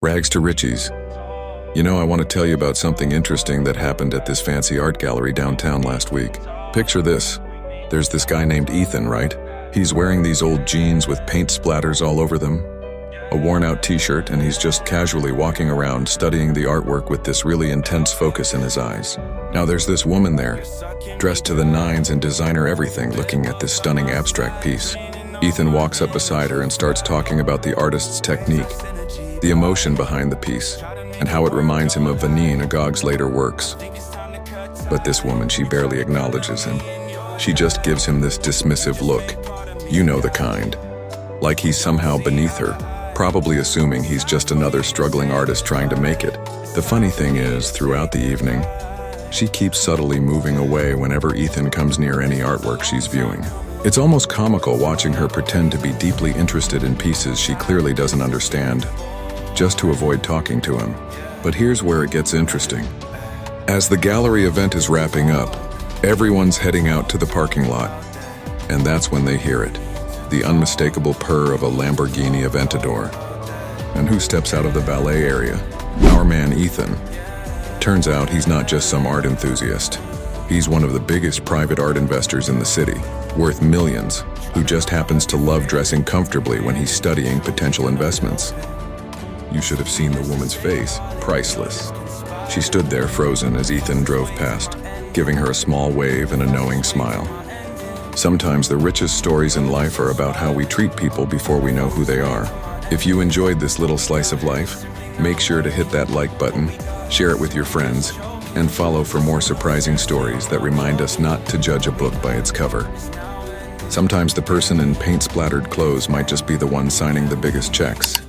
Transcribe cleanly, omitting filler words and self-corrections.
Rags to riches. You know, I want to tell you about something interesting that happened at this fancy art gallery downtown last week. Picture this. There's this guy named Ethan, right? He's wearing these old jeans with paint splatters all over them, a worn-out t-shirt, and he's just casually walking around studying the artwork with this really intense focus in his eyes. Now there's this woman there, dressed to the nines in designer everything, looking at this stunning abstract piece. Ethan walks up beside her and starts talking about the artist's technique, the emotion behind the piece, and how it reminds him of Vanine Agog's later works. But this woman, she barely acknowledges him. She just gives him this dismissive look. You know the kind. Like he's somehow beneath her, probably assuming he's just another struggling artist trying to make it. The funny thing is, throughout the evening, she keeps subtly moving away whenever Ethan comes near any artwork she's viewing. It's almost comical watching her pretend to be deeply interested in pieces she clearly doesn't understand, just to avoid talking to him. But here's where it gets interesting. As the gallery event is wrapping up, everyone's heading out to the parking lot, and that's when they hear it, the unmistakable purr of a Lamborghini Aventador. And who steps out of the ballet area? Our man Ethan. Turns out he's not just some art enthusiast. He's one of the biggest private art investors in the city, worth millions, who just happens to love dressing comfortably when he's studying potential investments. You should have seen the woman's face. Priceless. She stood there frozen as Ethan drove past, giving her a small wave and a knowing smile. Sometimes the richest stories in life are about how we treat people before we know who they are. If you enjoyed this little slice of life, make sure to hit that like button, share it with your friends, and follow for more surprising stories that remind us not to judge a book by its cover. Sometimes the person in paint-splattered clothes might just be the one signing the biggest checks.